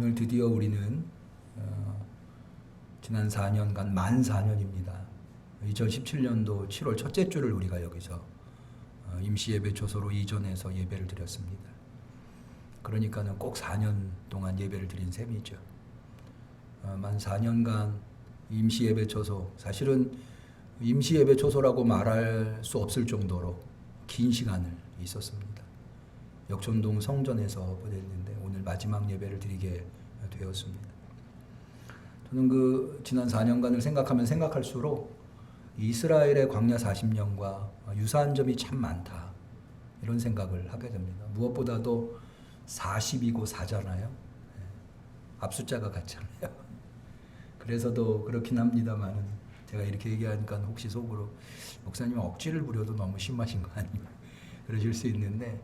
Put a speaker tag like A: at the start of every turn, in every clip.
A: 오늘 드디어 우리는 지난 4년간 만 4년입니다. 2017년도 7월 첫째 주를 우리가 여기서 임시예배 초소로 이전해서 예배를 드렸습니다. 그러니까는 꼭 4년 동안 예배를 드린 셈이죠. 만 4년간 임시예배 초소, 사실은 임시예배 초소라고 말할 수 없을 정도로 긴 시간을 있었습니다. 역촌동 성전에서 보냈는데 오늘 마지막 예배를 드리게 되었습니다. 저는 그 지난 4년간을 생각하면 생각할수록 이스라엘의 광야 40년과 유사한 점이 참 많다, 이런 생각을 하게 됩니다. 무엇보다도 40이고 4잖아요. 앞숫자가 같잖아요. 그래서도 그렇긴 합니다만 제가 이렇게 얘기하니까 혹시 속으로 목사님 억지를 부려도 너무 심하신 거 아니에요? 그러실 수 있는데,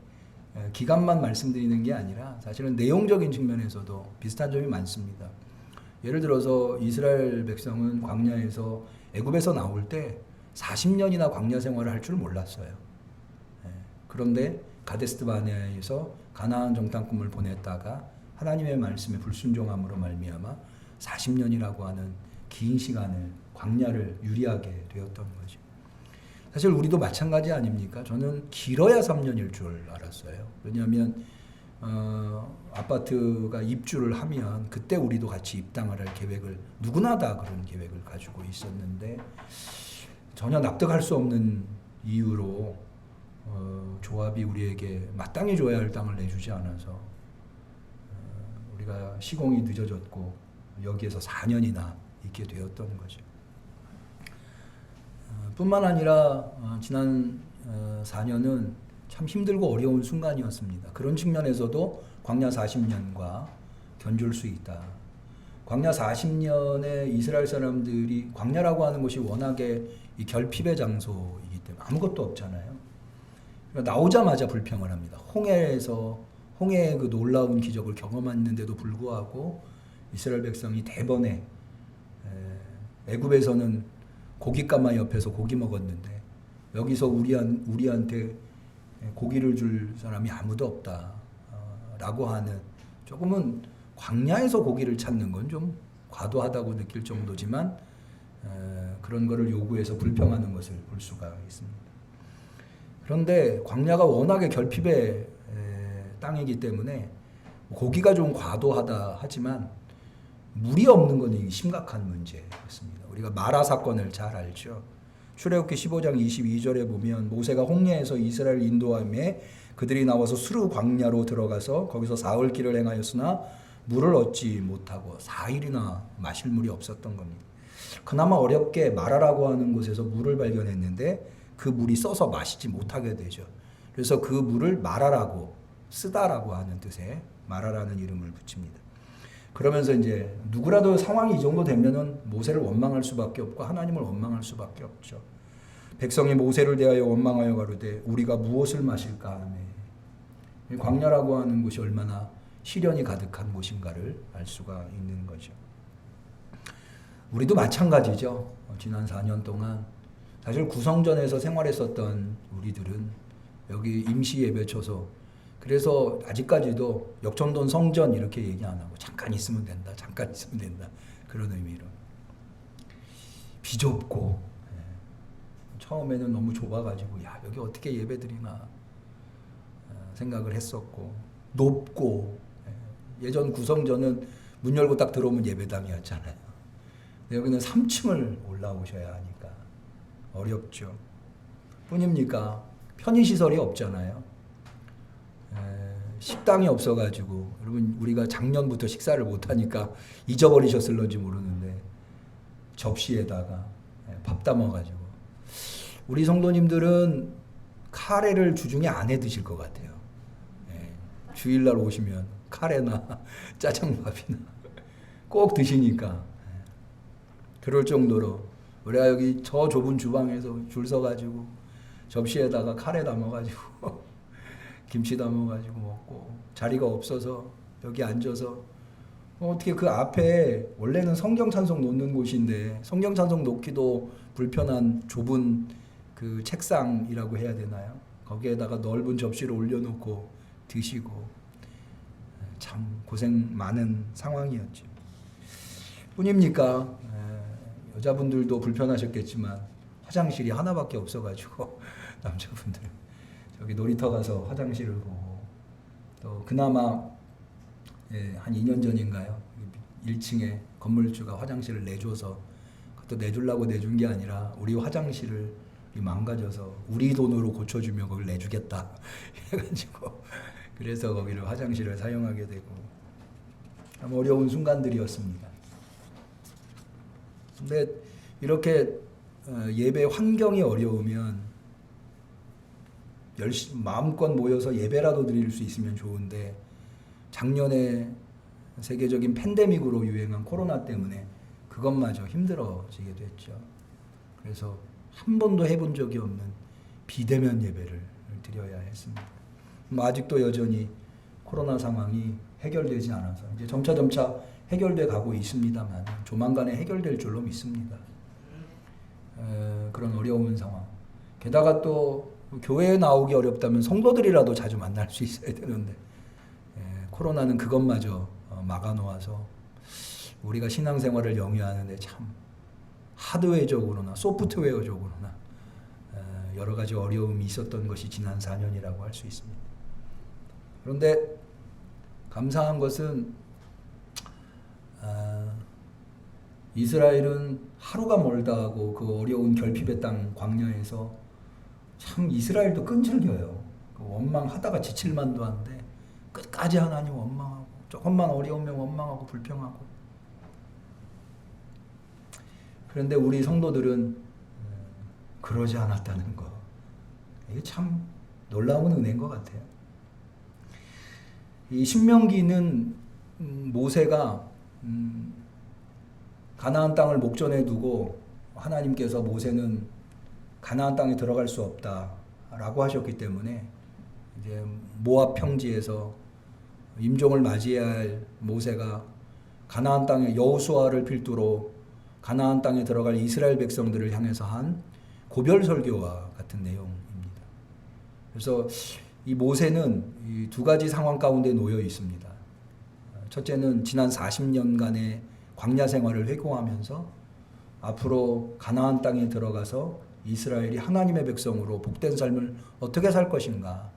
A: 기간만 말씀드리는 게 아니라 사실은 내용적인 측면에서도 비슷한 점이 많습니다. 예를 들어서 이스라엘 백성은 광야에서 애굽에서 나올 때 40년이나 광야 생활을 할 줄 몰랐어요. 그런데 가데스 바네아에서 가나안 정탐꾼을 보냈다가 하나님의 말씀에 불순종함으로 말미암아 40년이라고 하는 긴 시간을, 광야를 유리하게 되었던 거죠. 사실 우리도 마찬가지 아닙니까? 저는 길어야 3년일 줄 알았어요. 왜냐하면 아파트가 입주를 하면 그때 우리도 같이 입당을 할 계획을, 누구나 다 그런 계획을 가지고 있었는데 전혀 납득할 수 없는 이유로 조합이 우리에게 마땅히 줘야 할 땅을 내주지 않아서 우리가 시공이 늦어졌고 여기에서 4년이나 있게 되었던 거죠. 뿐만 아니라 지난 4년은 참 힘들고 어려운 순간이었습니다. 그런 측면에서도 광야 40년과 견줄 수 있다. 광야 40년에 이스라엘 사람들이, 광야라고 하는 것이 워낙에 이 결핍의 장소이기 때문에 아무것도 없잖아요. 그러니까 나오자마자 불평을 합니다. 홍해의 그 놀라운 기적을 경험했는데도 불구하고 이스라엘 백성이 대번에 애굽에서는 고깃가마 옆에서 고기 먹었는데 여기서 우리한테 고기를 줄 사람이 아무도 없다 라고 하는, 조금은 광야에서 고기를 찾는 건 좀 과도하다고 느낄 정도지만 그런 거를 요구해서 불평하는 것을 볼 수가 있습니다. 그런데 광야가 워낙에 결핍의 땅이기 때문에 고기가 좀 과도하다 하지만 물이 없는 건 심각한 문제였습니다. 우리가 마라 사건을 잘 알죠. 출애굽기 15장 22절에 보면 모세가 홍해에서 이스라엘 인도함에 그들이 나와서 수르 광야로 들어가서 거기서 사흘 길을 행하였으나 물을 얻지 못하고 4일이나 마실 물이 없었던 겁니다. 그나마 어렵게 마라라고 하는 곳에서 물을 발견했는데 그 물이 써서 마시지 못하게 되죠. 그래서 그 물을 마라라고, 쓰다라고 하는 뜻의 마라라는 이름을 붙입니다. 그러면서 이제 누구라도 상황이 이 정도 되면은 모세를 원망할 수밖에 없고 하나님을 원망할 수밖에 없죠. 백성이 모세를 대하여 원망하여 가로되 우리가 무엇을 마실까 하네. 광야라고 하는 곳이 얼마나 시련이 가득한 곳인가를 알 수가 있는 거죠. 우리도 마찬가지죠. 지난 4년 동안 사실 구성전에서 생활했었던 우리들은 여기 임시 예배 초소, 그래서 아직까지도 역촌동 성전 이렇게 얘기 안 하고 잠깐 있으면 된다, 잠깐 있으면 된다, 그런 의미로. 비좁고, 처음에는 너무 좁아가지고 야 여기 어떻게 예배드리나 생각을 했었고, 높고, 예전 구성전은 문 열고 딱 들어오면 예배당이었잖아요. 근데 여기는 3층을 올라오셔야 하니까 어렵죠. 뿐입니까? 편의시설이 없잖아요. 식당이 없어가지고, 여러분 우리가 작년부터 식사를 못하니까 잊어버리셨을런지 모르는데 접시에다가 밥 담아가지고, 우리 성도님들은 카레를 주중에 안 해 드실 것 같아요. 주일날 오시면 카레나 짜장밥이나 꼭 드시니까 그럴 정도로 우리가 여기 저 좁은 주방에서 줄 서가지고 접시에다가 카레 담아가지고 김치 담아가지고 먹고, 자리가 없어서 여기 앉아서 어떻게 그 앞에 원래는 성경 찬송 놓는 곳인데 성경 찬송 놓기도 불편한 좁은 그 책상이라고 해야 되나요? 거기에다가 넓은 접시를 올려놓고 드시고, 참 고생 많은 상황이었죠. 뿐입니까? 여자분들도 불편하셨겠지만 화장실이 하나밖에 없어가지고 남자분들 저기 놀이터 가서 화장실을 보고, 또 그나마 한 2년 전인가요? 1층에 건물주가 화장실을 내줘서, 그것도 내주려고 내준 게 아니라 우리 화장실을 망가져서 우리 돈으로 고쳐주면 그걸 내주겠다 해가지고 그래서 거기를 화장실을 사용하게 되고, 참 어려운 순간들이었습니다. 근데 이렇게 예배 환경이 어려우면 마음껏 모여서 예배라도 드릴 수 있으면 좋은데, 작년에 세계적인 팬데믹으로 유행한 코로나 때문에 그것마저 힘들어지게 됐죠. 그래서 한 번도 해본 적이 없는 비대면 예배를 드려야 했습니다. 아직도 여전히 코로나 상황이 해결되지 않아서 이제 점차 해결돼 가고 있습니다만 조만간에 해결될 줄로 믿습니다. 그런 어려운 상황. 게다가 또 교회에 나오기 어렵다면 성도들이라도 자주 만날 수 있어야 되는데 코로나는 그것마저 막아놓아서 우리가 신앙생활을 영위하는데 참 하드웨어적으로나 소프트웨어적으로나 여러 가지 어려움이 있었던 것이 지난 4년이라고 할 수 있습니다. 그런데 감사한 것은 이스라엘은 하루가 멀다 하고 그 어려운 결핍의 땅 광야에서 참 이스라엘도 끈질겨요. 원망하다가 지칠 만도 한데 끝까지 하나님 원망하고, 조금만 어려우면 원망하고 불평하고. 그런데 우리 성도들은 그러지 않았다는 거, 이게 참 놀라운 은혜인 것 같아요. 이 신명기는 모세가 가나안 땅을 목전에 두고 하나님께서 모세는 가나안 땅에 들어갈 수 없다라고 하셨기 때문에 이제 모압 평지에서 임종을 맞이해야 할 모세가 가나안 땅에 여호수아를 필두로 가나안 땅에 들어갈 이스라엘 백성들을 향해서 한 고별 설교와 같은 내용입니다. 그래서 이 모세는 이 두 가지 상황 가운데 놓여 있습니다. 첫째는 지난 40년간의 광야 생활을 회고하면서 앞으로 가나안 땅에 들어가서 이스라엘이 하나님의 백성으로 복된 삶을 어떻게 살 것인가,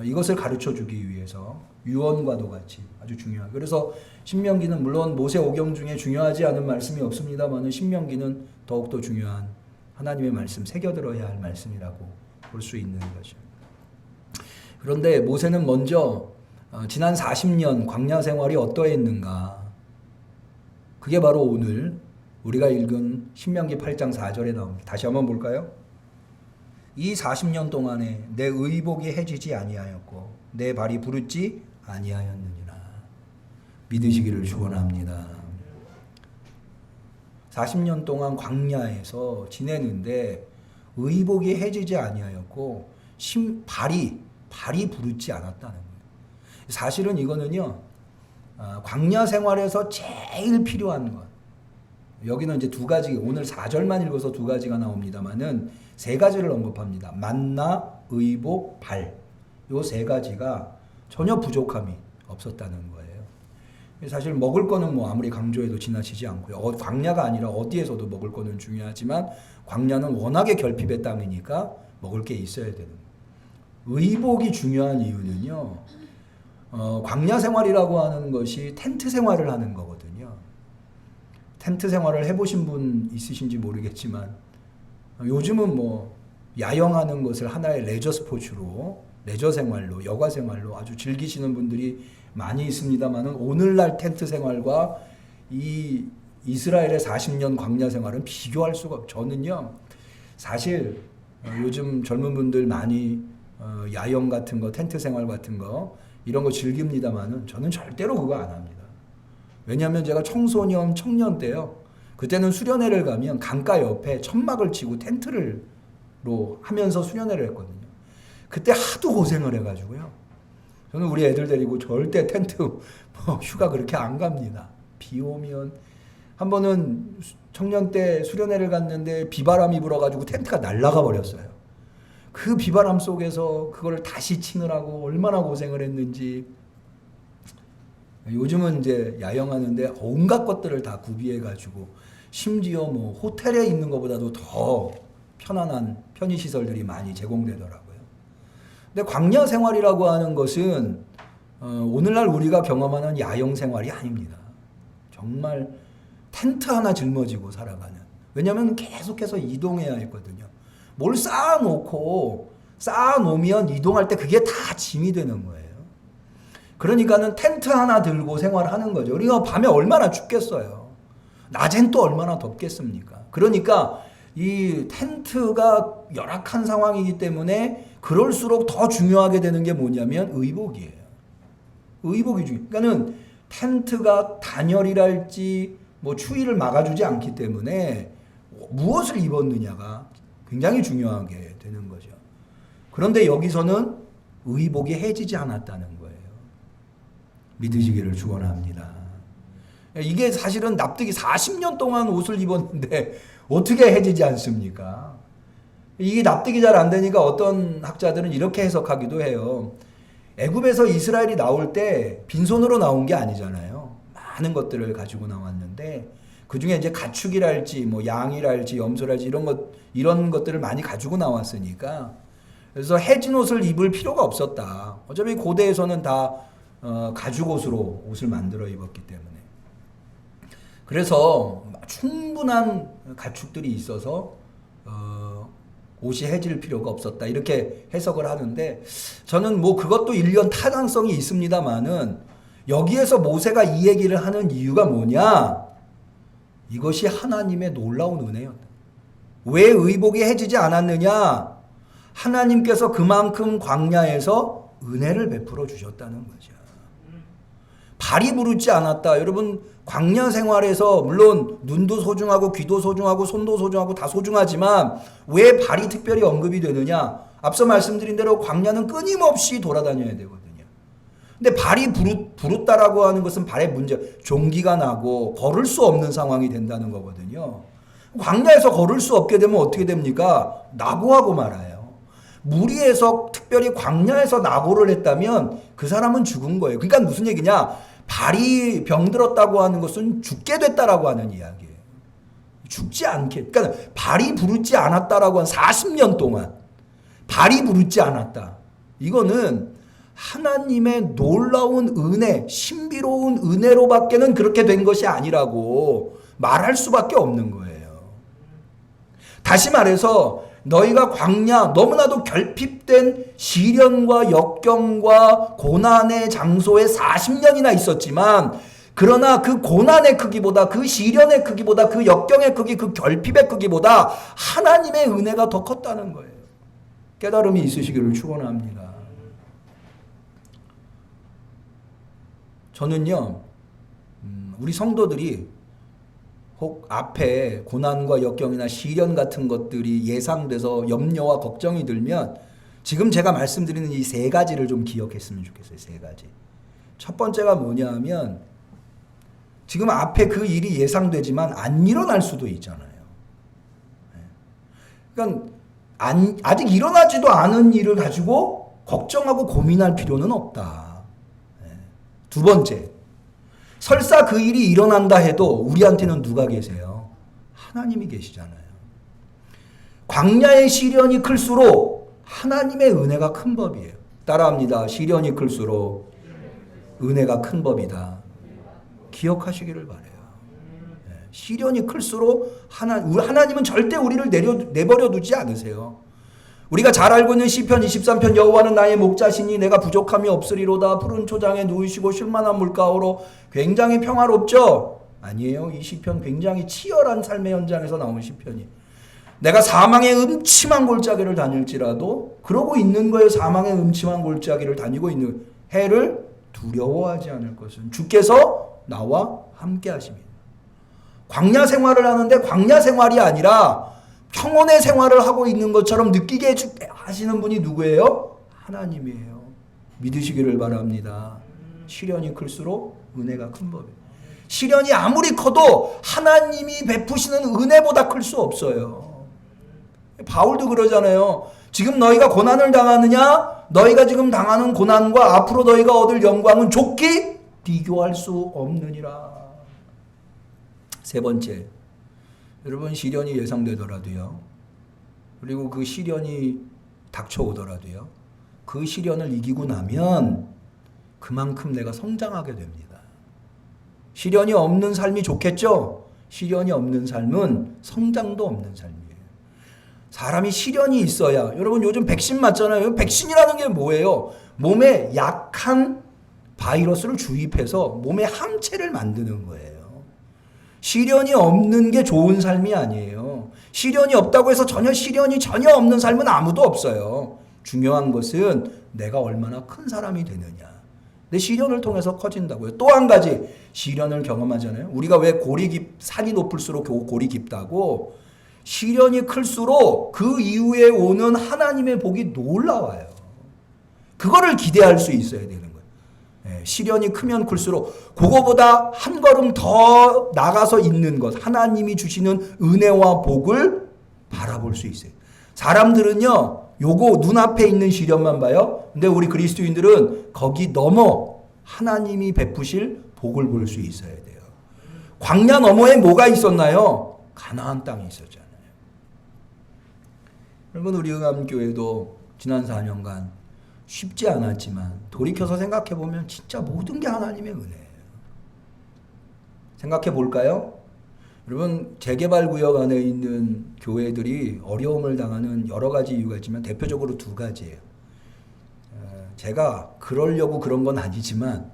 A: 이것을 가르쳐 주기 위해서 유언과도 같이 아주 중요하고, 그래서 신명기는 물론 모세 오경 중에 중요하지 않은 말씀이 없습니다만 신명기는 더욱더 중요한 하나님의 말씀, 새겨들어야 할 말씀이라고 볼 수 있는 거죠. 그런데 모세는 먼저 지난 40년 광야 생활이 어떠했는가, 그게 바로 오늘 우리가 읽은 신명기 8장 4절에 나옵니다. 다시 한번 볼까요? 이 40년 동안에 내 의복이 해지지 아니하였고 내 발이 부르지 아니하였느니라. 믿으시기를 축원합니다. 40년 동안 광야에서 지내는데 의복이 해지지 아니하였고 발이 부르지 않았다는 거예요. 사실은 이거는요, 광야 생활에서 제일 필요한 것. 여기는 이제 두 가지, 오늘 4절만 읽어서 두 가지가 나옵니다만은 세 가지를 언급합니다. 만나, 의복, 발. 요 세 가지가 전혀 부족함이 없었다는 거예요. 사실 먹을 거는 뭐 아무리 강조해도 지나치지 않고요. 광야가 아니라 어디에서도 먹을 거는 중요하지만 광야는 워낙에 결핍의 땅이니까 먹을 게 있어야 되는 거예요. 의복이 중요한 이유는요, 광야 생활이라고 하는 것이 텐트 생활을 하는 거거든요. 텐트 생활을 해보신 분 있으신지 모르겠지만 요즘은 뭐 야영하는 것을 하나의 레저 스포츠로, 레저 생활로, 여가 생활로 아주 즐기시는 분들이 많이 있습니다만은 오늘날 텐트 생활과 이 이스라엘의 40년 광야 생활은 비교할 수가 없어요. 저는요, 사실 요즘 젊은 분들 많이 야영 같은 거, 텐트 생활 같은 거 이런 거 즐깁니다만은 저는 절대로 그거 안 합니다. 왜냐하면 제가 청소년, 청년 때요, 그때는 수련회를 가면 강가 옆에 천막을 치고 텐트를 하면서 수련회를 했거든요. 그때 하도 고생을 해가지고요, 저는 우리 애들 데리고 절대 텐트 휴가 그렇게 안 갑니다. 비 오면, 한 번은 청년 때 수련회를 갔는데 비바람이 불어가지고 텐트가 날아가 버렸어요. 그 비바람 속에서 그걸 다시 치느라고 얼마나 고생을 했는지. 요즘은 이제 야영하는데 온갖 것들을 다 구비해가지고 심지어 뭐 호텔에 있는 것보다도 더 편안한 편의시설들이 많이 제공되더라고요. 근데 광야 생활이라고 하는 것은 오늘날 우리가 경험하는 야영 생활이 아닙니다. 정말 텐트 하나 짊어지고 살아가는. 왜냐하면 계속해서 이동해야 했거든요. 뭘 쌓아놓으면 이동할 때 그게 다 짐이 되는 거예요. 그러니까는 텐트 하나 들고 생활하는 거죠. 우리가 밤에 얼마나 춥겠어요. 낮엔 또 얼마나 덥겠습니까? 그러니까 이 텐트가 열악한 상황이기 때문에 그럴수록 더 중요하게 되는 게 뭐냐면 의복이에요. 의복이 중요해요. 그러니까는 텐트가 단열이랄지 뭐 추위를 막아주지 않기 때문에 무엇을 입었느냐가 굉장히 중요하게 되는 거죠. 그런데 여기서는 의복이 해지지 않았다는 거예요. 믿으시기를 축원합니다. 이게 사실은 납득이 40년 동안 옷을 입었는데 어떻게 해지지 않습니까? 이게 납득이 잘 안 되니까 어떤 학자들은 이렇게 해석하기도 해요. 애굽에서 이스라엘이 나올 때 빈손으로 나온 게 아니잖아요. 많은 것들을 가지고 나왔는데 그 중에 이제 가축이랄지 뭐 양이랄지 염소랄지 이런 것들을 많이 가지고 나왔으니까 그래서 해진 옷을 입을 필요가 없었다. 어차피 고대에서는 다 가죽 옷으로 옷을 만들어 입었기 때문에 그래서 충분한 가축들이 있어서 옷이 해질 필요가 없었다 이렇게 해석을 하는데 저는 뭐 그것도 일련 타당성이 있습니다만은 여기에서 모세가 이 얘기를 하는 이유가 뭐냐? 이것이 하나님의 놀라운 은혜였다. 왜 의복이 해지지 않았느냐? 하나님께서 그만큼 광야에서 은혜를 베풀어 주셨다는 거죠. 발이 부르지 않았다. 여러분 광야 생활에서 물론 눈도 소중하고 귀도 소중하고 손도 소중하고 다 소중하지만 왜 발이 특별히 언급이 되느냐? 앞서 말씀드린 대로 광야는 끊임없이 돌아다녀야 되거든요. 근데 발이 부르다라고 하는 것은 발에 문제, 종기가 나고 걸을 수 없는 상황이 된다는 거거든요. 광야에서 걸을 수 없게 되면 어떻게 됩니까? 낙오하고 말아요. 무리에서 특별히 광야에서 낙오를 했다면 그 사람은 죽은 거예요. 그러니까 무슨 얘기냐? 발이 병들었다고 하는 것은 죽게 됐다라고 하는 이야기예요. 죽지 않게. 그러니까 발이 부르지 않았다라고 한 40년 동안 발이 부르지 않았다. 이거는 하나님의 놀라운 은혜, 신비로운 은혜로밖에는 그렇게 된 것이 아니라고 말할 수밖에 없는 거예요. 다시 말해서 너희가 광야 너무나도 결핍된 시련과 역경과 고난의 장소에 40년이나 있었지만 그러나 그 고난의 크기보다 그 시련의 크기보다 그 역경의 크기 그 결핍의 크기보다 하나님의 은혜가 더 컸다는 거예요. 깨달음이 있으시기를 축원합니다. 저는요 우리 성도들이 혹 앞에 고난과 역경이나 시련 같은 것들이 예상돼서 염려와 걱정이 들면 지금 제가 말씀드리는 이 세 가지를 좀 기억했으면 좋겠어요. 세 가지. 첫 번째가 뭐냐 하면 지금 앞에 그 일이 예상되지만 안 일어날 수도 있잖아요. 그러니까 아직 일어나지도 않은 일을 가지고 걱정하고 고민할 필요는 없다. 두 번째, 설사 그 일이 일어난다 해도 우리한테는 누가 계세요? 하나님이 계시잖아요. 광야의 시련이 클수록 하나님의 은혜가 큰 법이에요. 따라합니다. 시련이 클수록 은혜가 큰 법이다. 기억하시기를 바라요. 시련이 클수록 하나님은 절대 우리를 내버려 두지 않으세요. 우리가 잘 알고 있는 시편 23편 여호와는 나의 목자시니 내가 부족함이 없으리로다. 푸른 초장에 누우시고 쉴만한 물가로 굉장히 평화롭죠? 아니에요. 이 시편 굉장히 치열한 삶의 현장에서 나온 시편이에요. 내가 사망의 음침한 골짜기를 다닐지라도 그러고 있는 거예요. 사망의 음침한 골짜기를 다니고 있는 해를 두려워하지 않을 것은 주께서 나와 함께 하십니다. 광야 생활을 하는데 광야 생활이 아니라 평온의 생활을 하고 있는 것처럼 느끼게 하시는 분이 누구예요? 하나님이에요. 믿으시기를 바랍니다. 시련이 클수록 은혜가 큰 법이에요. 시련이 아무리 커도 하나님이 베푸시는 은혜보다 클 수 없어요. 바울도 그러잖아요. 지금 너희가 고난을 당하느냐? 너희가 지금 당하는 고난과 앞으로 너희가 얻을 영광은 족기 비교할 수 없느니라. 세 번째, 여러분 시련이 예상되더라도요, 그리고 그 시련이 닥쳐오더라도요, 그 시련을 이기고 나면 그만큼 내가 성장하게 됩니다. 시련이 없는 삶이 좋겠죠? 시련이 없는 삶은 성장도 없는 삶이에요. 사람이 시련이 있어야, 여러분 요즘 백신 맞잖아요. 백신이라는 게 뭐예요? 몸에 약한 바이러스를 주입해서 몸의 항체를 만드는 거예요. 시련이 없는 게 좋은 삶이 아니에요. 시련이 없다고 해서 시련이 전혀 없는 삶은 아무도 없어요. 중요한 것은 내가 얼마나 큰 사람이 되느냐. 내 시련을 통해서 커진다고요. 또 한 가지, 시련을 경험하잖아요. 우리가 왜 산이 높을수록 골이 깊다고? 시련이 클수록 그 이후에 오는 하나님의 복이 놀라워요. 그거를 기대할 수 있어야 되는 거예요. 시련이 크면 클수록 그거보다 한 걸음 더 나가서 있는 것, 하나님이 주시는 은혜와 복을 바라볼 수 있어요. 사람들은요, 요거 눈앞에 있는 시련만 봐요. 근데 우리 그리스도인들은 거기 넘어 하나님이 베푸실 복을 볼 수 있어야 돼요. 광야 너머에 뭐가 있었나요? 가나안 땅이 있었잖아요. 여러분 우리 응암교회도 지난 4년간 쉽지 않았지만 돌이켜서 생각해보면 진짜 모든 게 하나님의 은혜예요. 생각해 볼까요? 여러분 재개발구역 안에 있는 교회들이 어려움을 당하는 여러 가지 이유가 있지만 대표적으로 두 가지예요. 제가 그러려고 그런 건 아니지만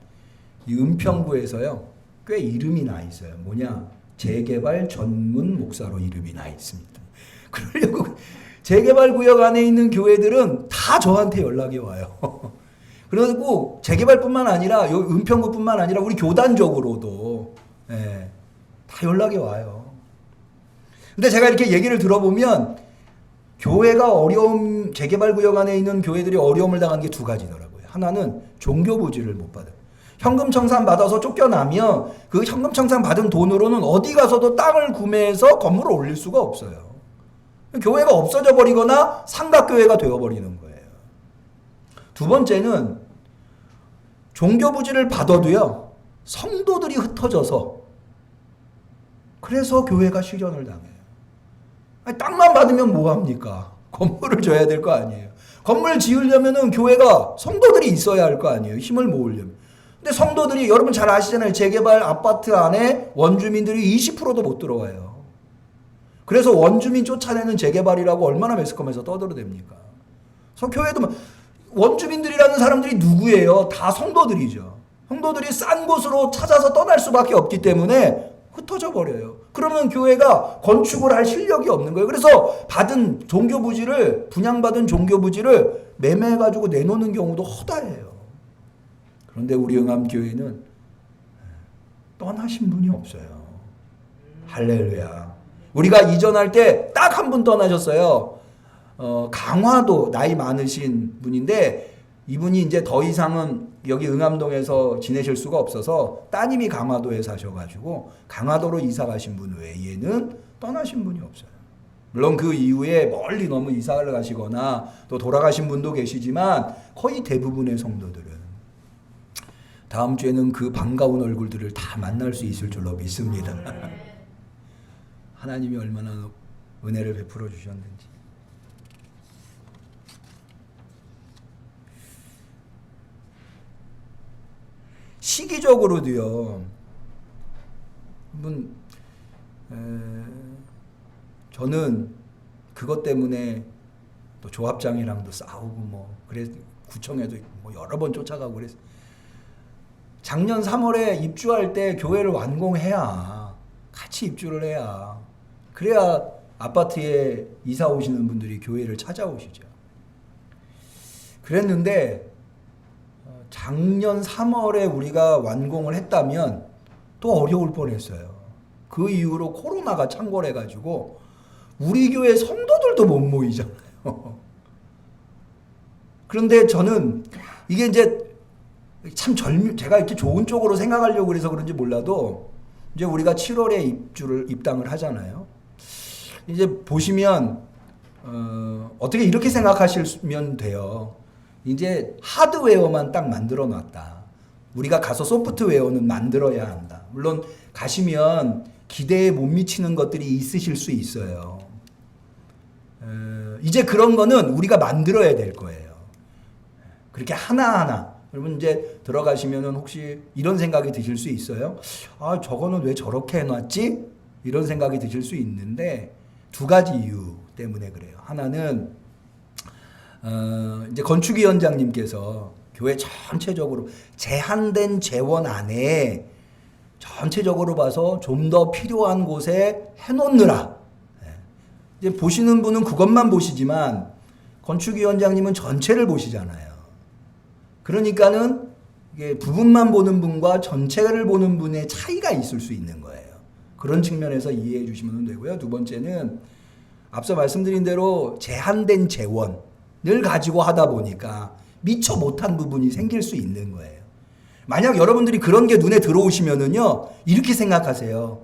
A: 이 은평구에서요 꽤 이름이 나 있어요. 뭐냐? 재개발 전문 목사로 이름이 나 있습니다. 그러려고 재개발구역 안에 있는 교회들은 다 저한테 연락이 와요. 그리고 재개발뿐만 아니라 은평구뿐만 아니라 우리 교단적으로도 다 연락이 와요. 근데 제가 이렇게 얘기를 들어보면 교회가 재개발구역 안에 있는 교회들이 어려움을 당한 게 두 가지더라고요. 하나는 종교부지를 못 받아요. 현금청산 받아서 쫓겨나면 그 현금청산 받은 돈으로는 어디 가서도 땅을 구매해서 건물을 올릴 수가 없어요. 교회가 없어져 버리거나 삼각교회가 되어버리는 거예요. 두 번째는 종교부지를 받아도요, 성도들이 흩어져서 그래서 교회가 시련을 당해요. 아니, 땅만 받으면 뭐합니까? 건물을 줘야 될 거 아니에요. 건물 지으려면은 교회가 성도들이 있어야 할 거 아니에요. 힘을 모으려면. 근데 성도들이 여러분 잘 아시잖아요. 재개발 아파트 안에 원주민들이 20%도 못 들어와요. 그래서 원주민 쫓아내는 재개발이라고 얼마나 매스컴에서 떠들어댑니까? 그래서 교회도 원주민들이라는 사람들이 누구예요? 다 성도들이죠. 성도들이 싼 곳으로 찾아서 떠날 수밖에 없기 때문에 흩어져 버려요. 그러면 교회가 건축을 할 실력이 없는 거예요. 그래서 분양받은 종교부지를 매매해가지고 내놓는 경우도 허다해요. 그런데 우리 응암교회는 떠나신 분이 없어요. 할렐루야. 우리가 이전할 때 딱 한 분 떠나셨어요. 강화도 나이 많으신 분인데 이분이 이제 더 이상은 여기 응암동에서 지내실 수가 없어서 따님이 강화도에 사셔가지고 강화도로 이사 가신 분 외에는 떠나신 분이 없어요. 물론 그 이후에 멀리 너무 이사를 가시거나 또 돌아가신 분도 계시지만 거의 대부분의 성도들은 다음 주에는 그 반가운 얼굴들을 다 만날 수 있을 줄로 믿습니다. 하나님이 얼마나 은혜를 베풀어 주셨는지. 시기적으로도요. 저는 그것 때문에 또 조합장이랑도 싸우고 그래서 구청에도 여러 번 쫓아가고 그래서 작년 3월에 입주할 때 교회를 완공해야 같이 입주를 해야 그래야 아파트에 이사 오시는 분들이 교회를 찾아오시죠. 그랬는데 작년 3월에 우리가 완공을 했다면 또 어려울 뻔했어요. 그 이후로 코로나가 창궐해가지고 우리 교회 성도들도 못 모이잖아요. 그런데 저는 이게 이제 참 제가 이렇게 좋은 쪽으로 생각하려고 그래서 그런지 몰라도 이제 우리가 7월에 입당을 하잖아요. 이제 보시면 어떻게 이렇게 생각하시면 돼요. 이제 하드웨어만 딱 만들어 놨다. 우리가 가서 소프트웨어는 만들어야 한다. 물론 가시면 기대에 못 미치는 것들이 있으실 수 있어요. 이제 그런 거는 우리가 만들어야 될 거예요. 그렇게 하나하나. 여러분 이제 들어가시면은 혹시 이런 생각이 드실 수 있어요? 아, 저거는 왜 저렇게 해놨지? 이런 생각이 드실 수 있는데 두 가지 이유 때문에 그래요. 하나는 이제 건축위원장님께서 교회 전체적으로 제한된 재원 안에 전체적으로 봐서 좀 더 필요한 곳에 해놓느라. 이제 보시는 분은 그것만 보시지만 건축위원장님은 전체를 보시잖아요. 그러니까는 이게 부분만 보는 분과 전체를 보는 분의 차이가 있을 수 있는 거예요. 그런 측면에서 이해해 주시면 되고요. 두 번째는 앞서 말씀드린 대로 제한된 재원을 가지고 하다 보니까 미처 못한 부분이 생길 수 있는 거예요. 만약 여러분들이 그런 게 눈에 들어오시면은요, 이렇게 생각하세요.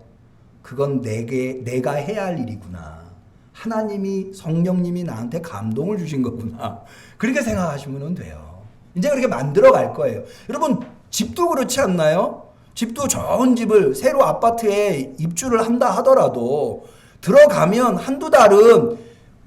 A: 그건 내가 해야 할 일이구나. 하나님이, 성령님이 나한테 감동을 주신 거구나. 그렇게 생각하시면 돼요. 이제 그렇게 만들어 갈 거예요. 여러분, 집도 그렇지 않나요? 집도 좋은 집을 새로 아파트에 입주를 한다 하더라도 들어가면 한두 달은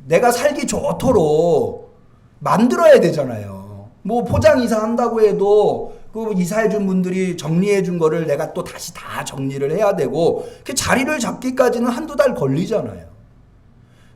A: 내가 살기 좋도록 만들어야 되잖아요. 뭐 포장 이사 한다고 해도 그 이사해 준 분들이 정리해 준 거를 내가 또 다시 다 정리를 해야 되고 그 자리를 잡기까지는 한두 달 걸리잖아요.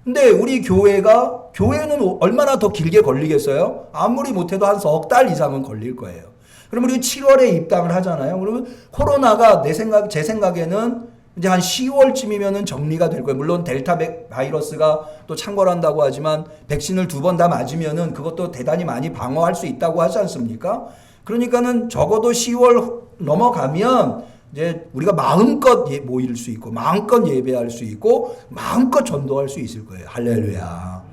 A: 근데 우리 교회는 얼마나 더 길게 걸리겠어요? 아무리 못해도 한 석 달 이상은 걸릴 거예요. 그럼 우리 7월에 입당을 하잖아요. 그러면 코로나가 제 생각에는 이제 한 10월쯤이면은 정리가 될 거예요. 물론 델타 바이러스가 또 창궐한다고 하지만 백신을 2번 다 맞으면은 그것도 대단히 많이 방어할 수 있다고 하지 않습니까? 그러니까는 적어도 10월 넘어가면 이제 우리가 마음껏 모일 수 있고 마음껏 예배할 수 있고 마음껏 전도할 수 있을 거예요. 할렐루야.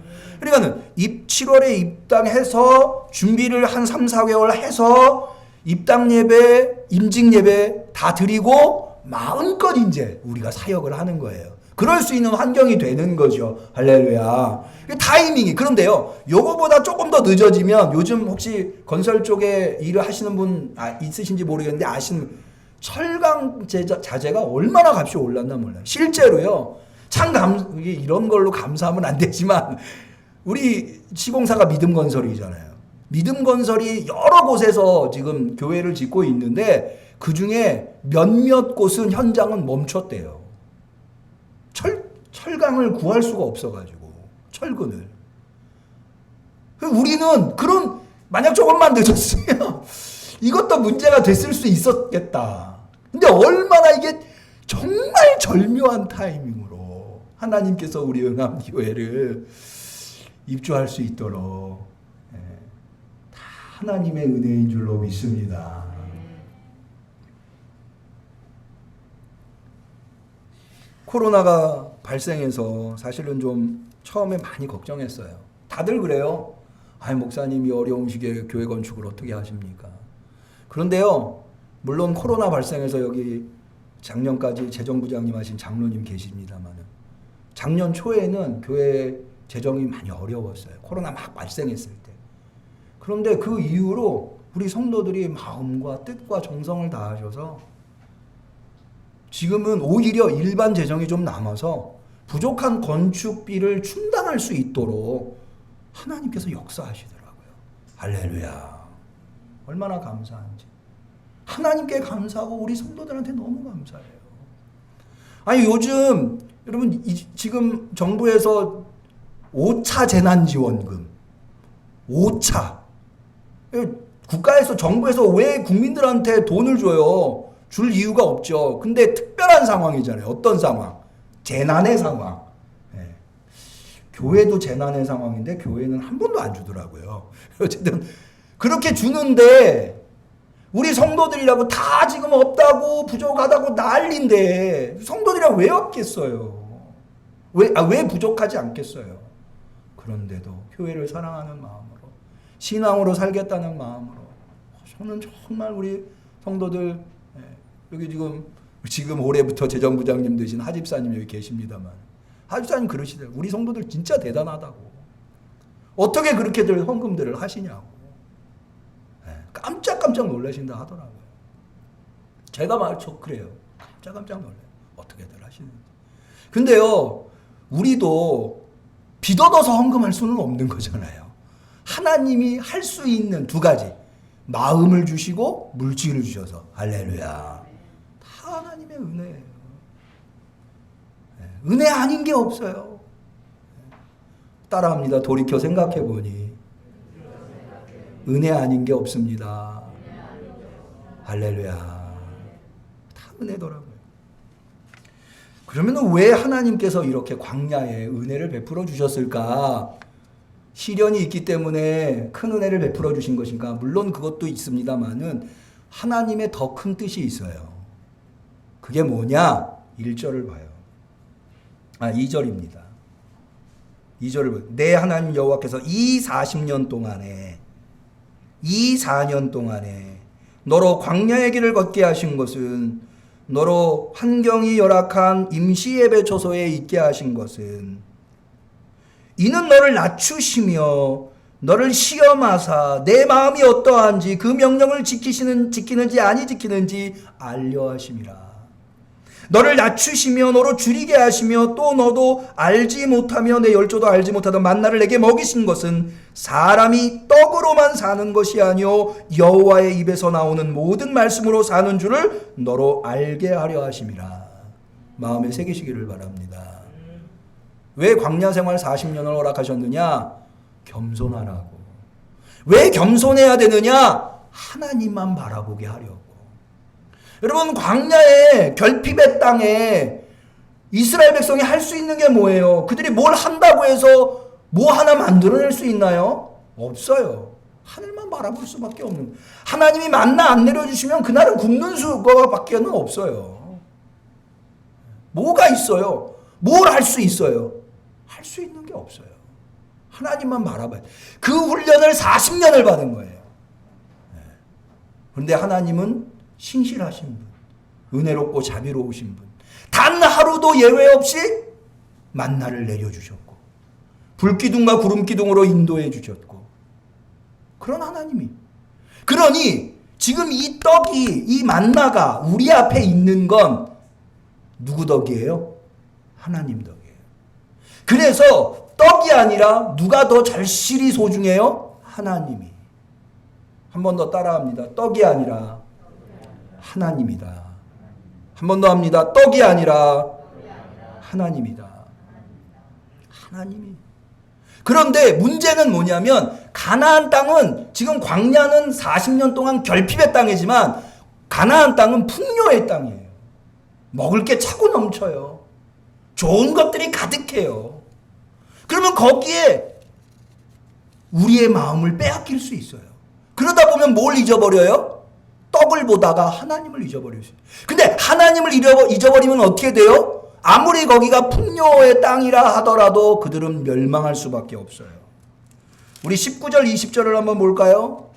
A: 그러니까는 7월에 입당해서 준비를 한 3, 4개월 해서 입당 예배, 임직 예배 다 드리고 마음껏 이제 우리가 사역을 하는 거예요. 그럴 수 있는 환경이 되는 거죠. 할렐루야. 타이밍이. 그런데요, 요거보다 조금 더 늦어지면 요즘 혹시 건설 쪽에 일을 하시는 분 있으신지 모르겠는데 아시는 철강 자재가 얼마나 값이 올랐나 몰라요. 실제로요. 이런 걸로 감사하면 안 되지만 우리 시공사가 믿음건설이잖아요. 믿음건설이 여러 곳에서 지금 교회를 짓고 있는데 그 중에 몇몇 곳은 현장은 멈췄대요. 철강을 구할 수가 없어가지고 철근을. 우리는 만약 조금만 늦었으면 이것도 문제가 됐을 수 있었겠다. 근데 얼마나 이게 정말 절묘한 타이밍으로 하나님께서 우리 응암교회를 입주할 수 있도록 다 하나님의 은혜인 줄로 믿습니다. 코로나가 발생해서 사실은 좀 처음에 많이 걱정했어요. 다들 그래요. 목사님이 어려운 시기에 교회 건축을 어떻게 하십니까? 그런데요, 물론 코로나 발생해서 여기 작년까지 재정부장님 하신 장로님 계십니다만 작년 초에는 교회 재정이 많이 어려웠어요. 코로나 막 발생했을 때. 그런데 그 이후로 우리 성도들이 마음과 뜻과 정성을 다하셔서 지금은 오히려 일반 재정이 좀 남아서 부족한 건축비를 충당할 수 있도록 하나님께서 역사하시더라고요. 할렐루야. 얼마나 감사한지. 하나님께 감사하고 우리 성도들한테 너무 감사해요. 요즘 여러분 지금 정부에서 5차 재난지원금 5차 국가에서 정부에서 왜 국민들한테 돈을 줘요? 줄 이유가 없죠. 근데 특별한 상황이잖아요. 어떤 상황? 재난의 상황. 네. 교회도 재난의 상황인데 교회는 한 번도 안 주더라고요. 어쨌든 그렇게 주는데 우리 성도들이라고 다 지금 없다고 부족하다고 난리인데 성도들이라고 왜 없겠어요? 왜 부족하지 않겠어요? 그런데도 교회를 사랑하는 마음으로 신앙으로 살겠다는 마음으로 저는 정말 우리 성도들 여기 지금 올해부터 재정부장님 되신 하집사님 여기 계십니다만 하집사님 그러시대요. 우리 성도들 진짜 대단하다고. 어떻게 그렇게들 헌금들을 하시냐고. 깜짝깜짝 놀라신다 하더라고요. 저 그래요. 깜짝 놀라요. 어떻게들 하시는지. 근데요, 우리도 빚 얻어서 헌금할 수는 없는 거잖아요. 하나님이 할 수 있는 두 가지. 마음을 주시고 물질을 주셔서. 할렐루야. 다 하나님의 은혜예요. 은혜 아닌 게 없어요. 따라합니다. 돌이켜 생각해 보니 은혜 아닌 게 없습니다. 할렐루야. 다 은혜더라고요. 그러면 왜 하나님께서 이렇게 광야에 은혜를 베풀어 주셨을까? 시련이 있기 때문에 큰 은혜를 베풀어 주신 것인가? 물론 그것도 있습니다만은 하나님의 더 큰 뜻이 있어요. 그게 뭐냐? 1절을 봐요. 2절입니다. 2절을 봐요. 내 하나님 여호와께서 이 40년 동안에 이 4년 동안에 너로 광야의 길을 걷게 하신 것은 너로 환경이 열악한 임시 예배 초소에 있게 하신 것은 이는 너를 낮추시며 너를 시험하사 내 마음이 어떠한지 그 명령을 지키는지 아니 지키는지 알려 하심이라. 너를 낮추시며 너로 줄이게 하시며 또 너도 알지 못하며 내 열조도 알지 못하던 만나를 내게 먹이신 것은 사람이 떡으로만 사는 것이 아니요 여호와의 입에서 나오는 모든 말씀으로 사는 줄을 너로 알게 하려 하심이라. 마음에 새기시기를 바랍니다. 왜 광야 생활 40년을 허락하셨느냐? 겸손하라고. 왜 겸손해야 되느냐? 하나님만 바라보게 하려고. 여러분, 광야의 결핍의 땅에 이스라엘 백성이 할 수 있는 게 뭐예요? 그들이 뭘 한다고 해서 뭐 하나 만들어낼 수 있나요? 없어요. 하늘만 바라볼 수밖에 없는. 하나님이 만나 안 내려주시면 그날은 굶는 수거밖에는 없어요. 뭐가 있어요? 뭘 할 수 있어요? 할 수 있는 게 없어요. 하나님만 바라봐요. 그 훈련을 40년을 받은 거예요. 그런데 하나님은 신실하신 분, 은혜롭고 자비로우신 분, 단 하루도 예외 없이 만나를 내려주셨고 불기둥과 구름기둥으로 인도해 주셨고 그런 하나님이. 그러니 지금 이 떡이, 이 만나가 우리 앞에 있는 건 누구 덕이에요? 하나님 덕이에요. 그래서 떡이 아니라 누가 더 절실히 소중해요? 하나님이. 한 번 더 따라합니다. 떡이 아니라 하나님이다. 한 번 더 합니다. 떡이 아니라 하나님이다. 하나님이. 그런데 문제는 뭐냐면 가나안 땅은 지금 광야는 40년 동안 결핍의 땅이지만 가나안 땅은 풍요의 땅이에요. 먹을 게 차고 넘쳐요. 좋은 것들이 가득해요. 그러면 거기에 우리의 마음을 빼앗길 수 있어요. 그러다 보면 뭘 잊어버려요? 떡을 보다가 하나님을 잊어버릴 수 있어요. 근데 하나님을 잊어버리면 어떻게 돼요? 아무리 거기가 풍요의 땅이라 하더라도 그들은 멸망할 수밖에 없어요. 우리 19절 20절을 한번 볼까요?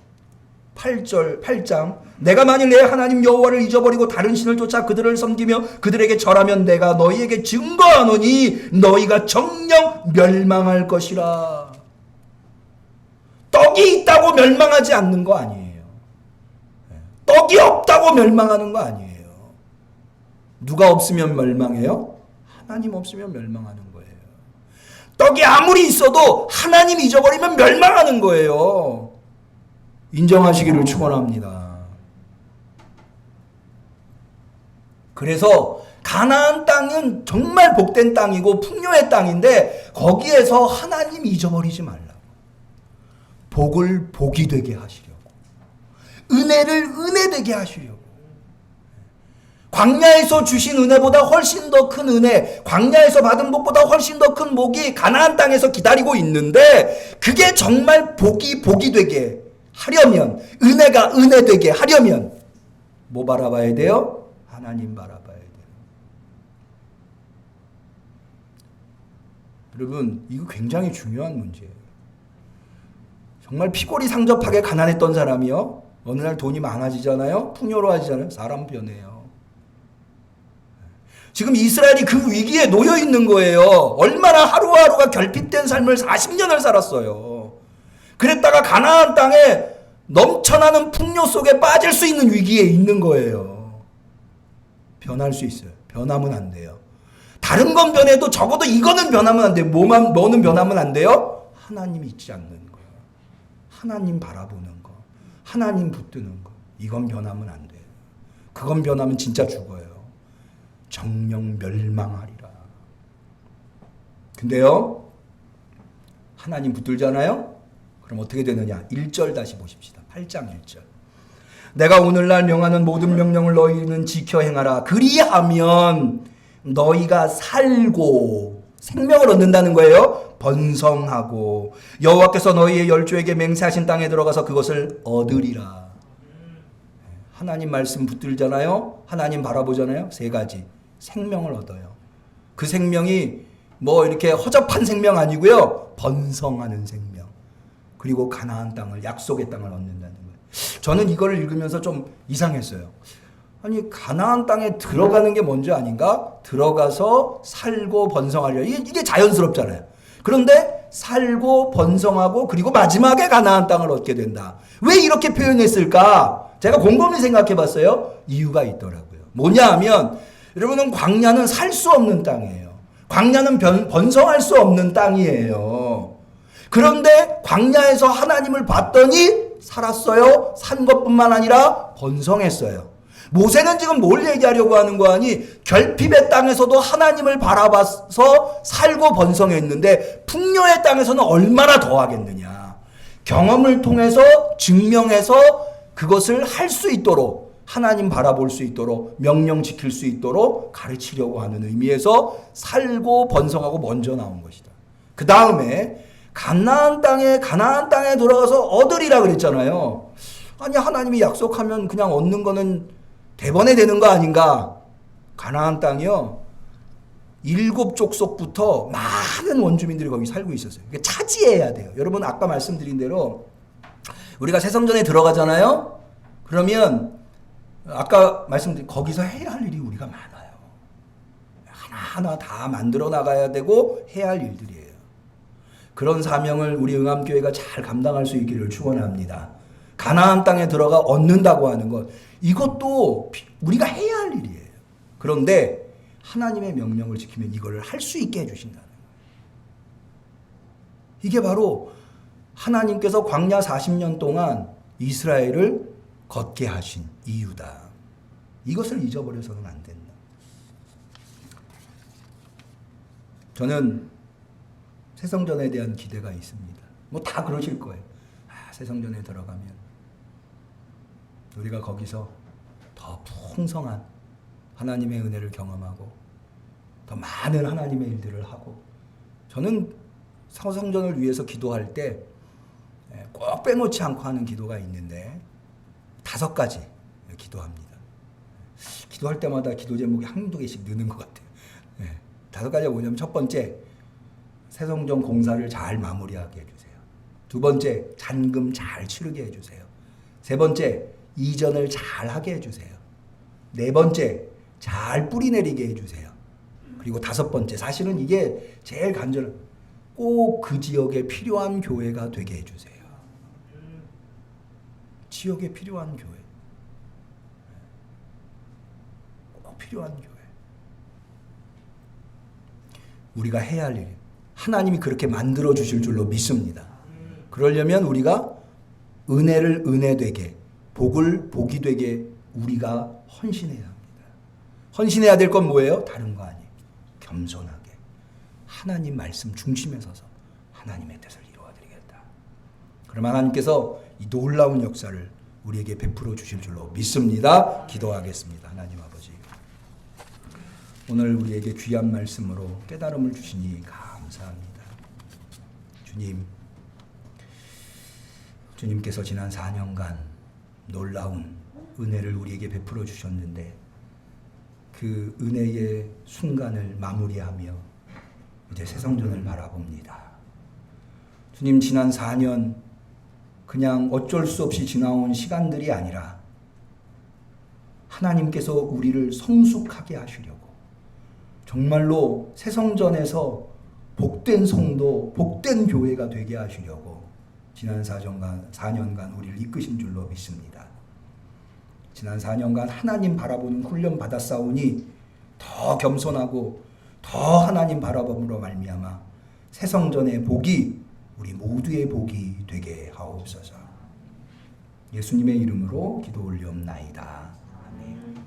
A: 8장 내가 만일 내 하나님 여호와를 잊어버리고 다른 신을 쫓아 그들을 섬기며 그들에게 절하면 내가 너희에게 증거하노니 너희가 정녕 멸망할 것이라. 떡이 있다고 멸망하지 않는 거 아니에요. 떡이 없다고 멸망하는 거 아니에요. 누가 없으면 멸망해요? 하나님 없으면 멸망하는 거예요. 떡이 아무리 있어도 하나님 잊어버리면 멸망하는 거예요. 인정하시기를 축원합니다. 그래서 가나안 땅은 정말 복된 땅이고 풍요의 땅인데 거기에서 하나님 잊어버리지 말라고. 복을 복이 되게 하시려고. 은혜를 은혜되게 하시려고. 광야에서 주신 은혜보다 훨씬 더 큰 은혜, 광야에서 받은 복보다 훨씬 더 큰 복이 가나안 땅에서 기다리고 있는데 그게 정말 복이 복이 되게 하려면, 은혜가 은혜되게 하려면 뭐 바라봐야 돼요? 하나님 바라봐야 돼요. 여러분, 이거 굉장히 중요한 문제예요. 정말 피골이 상접하게 가난했던 사람이요, 어느 날 돈이 많아지잖아요, 풍요로워지잖아요, 사람 변해요. 지금 이스라엘이 그 위기에 놓여 있는 거예요. 얼마나 하루하루가 결핍된 삶을 40년을 살았어요. 그랬다가 가나안 땅에 넘쳐나는 풍요 속에 빠질 수 있는 위기에 있는 거예요. 변할 수 있어요. 변하면 안 돼요. 다른 건 변해도 적어도 이거는 변하면 안 돼요. 뭐는 변하면 안 돼요? 하나님 잊지 않는 거예요. 하나님 바라보는 거. 하나님 붙드는 거. 이건 변하면 안 돼요. 그건 변하면 진짜 죽어요. 정령 멸망하리라. 근데요, 하나님 붙들잖아요? 그럼 어떻게 되느냐? 1절 다시 보십시다. 8장 1절. 내가 오늘날 명하는 모든 명령을 너희는 지켜 행하라. 그리하면 너희가 살고 생명을 얻는다는 거예요. 번성하고 여호와께서 너희의 열조에게 맹세하신 땅에 들어가서 그것을 얻으리라. 하나님 말씀 붙들잖아요. 하나님 바라보잖아요. 세 가지. 생명을 얻어요. 그 생명이 뭐 이렇게 허접한 생명 아니고요. 번성하는 생명. 그리고 가나안 땅을, 약속의 땅을 얻는다는 거예요. 저는 이걸 읽으면서 좀 이상했어요. 아니 가나안 땅에 들어가는 게 먼저 아닌가? 들어가서 살고 번성하려. 이게 자연스럽잖아요. 그런데 살고 번성하고 그리고 마지막에 가나안 땅을 얻게 된다. 왜 이렇게 표현했을까? 제가 곰곰이 생각해 봤어요. 이유가 있더라고요. 뭐냐 하면 여러분은 광야는 살 수 없는 땅이에요. 광야는 번성할 수 없는 땅이에요. 그런데 광야에서 하나님을 봤더니 살았어요. 산 것뿐만 아니라 번성했어요. 모세는 지금 뭘 얘기하려고 하는 거 아니? 결핍의 땅에서도 하나님을 바라봐서 살고 번성했는데 풍요의 땅에서는 얼마나 더 하겠느냐. 경험을 통해서 증명해서 그것을 할 수 있도록, 하나님 바라볼 수 있도록, 명령 지킬 수 있도록 가르치려고 하는 의미에서 살고 번성하고 먼저 나온 것이다. 그 다음에 가나안 땅에 들어가서 얻으리라 그랬잖아요. 아니 하나님이 약속하면 그냥 얻는 거는 대번에 되는 거 아닌가? 가나안 땅이요. 7족속부터 많은 원주민들이 거기 살고 있었어요. 차지해야 돼요. 여러분 아까 말씀드린 대로 우리가 새성전에 들어가잖아요. 그러면 아까 말씀드린 거기서 해야 할 일이 우리가 많아요. 하나하나 다 만들어 나가야 되고 해야 할 일들이에요. 그런 사명을 우리 응암교회가 잘 감당할 수 있기를 축원합니다. 가나안 땅에 들어가 얻는다고 하는 것, 이것도 우리가 해야 할 일이에요. 그런데 하나님의 명령을 지키면 이걸 할 수 있게 해주신다는 거예요. 이게 바로 하나님께서 광야 40년 동안 이스라엘을 걷게 하신 이유다. 이것을 잊어버려서는 안 된다. 저는 새성전에 대한 기대가 있습니다. 뭐 다 그러실 거예요. 새성전에 들어가면 우리가 거기서 더 풍성한 하나님의 은혜를 경험하고 더 많은 하나님의 일들을 하고, 저는 새성전을 위해서 기도할 때 꼭 빼놓지 않고 하는 기도가 있는데 5가지 기도합니다. 기도할 때마다 기도 제목이 한두 개씩 느는 것 같아요. 5가지가 뭐냐면, 첫 번째, 새성전 공사를 잘 마무리하게 해주세요. 두 번째, 잔금 잘 치르게 해주세요. 세 번째, 이전을 잘 하게 해주세요. 네 번째, 잘 뿌리내리게 해주세요. 그리고 5번째, 사실은 이게 제일 간절한, 꼭 그 지역에 필요한 교회가 되게 해주세요. 지역에 필요한 교회, 꼭 필요한 교회. 우리가 해야 할 일, 하나님이 그렇게 만들어 주실 줄로 믿습니다. 그러려면 우리가 은혜를 은혜되게, 복을 복이 되게 우리가 헌신해야 합니다. 헌신해야 될 건 뭐예요? 다른 거 아니에요. 겸손하게 하나님 말씀 중심에 서서 하나님의 뜻을 이루어드리겠다. 그럼 하나님께서 이 놀라운 역사를 우리에게 베풀어 주실 줄로 믿습니다. 기도하겠습니다. 하나님 아버지, 오늘 우리에게 귀한 말씀으로 깨달음을 주시니 감사합니다. 주님께서 지난 4년간 놀라운 은혜를 우리에게 베풀어 주셨는데, 그 은혜의 순간을 마무리하며 이제 새성전을 바라봅니다. 주님, 지난 4년 그냥 어쩔 수 없이 지나온 시간들이 아니라 하나님께서 우리를 성숙하게 하시려고, 정말로 새성전에서 복된 성도, 복된 교회가 되게 하시려고 지난 4년간 우리를 이끄신 줄로 믿습니다. 지난 4년간 하나님 바라보는 훈련 받았사오니 더 겸손하고 더 하나님 바라봄으로 말미암아 새 성전의 복이 우리 모두의 복이 되게 하옵소서. 예수님의 이름으로 기도 올리옵나이다.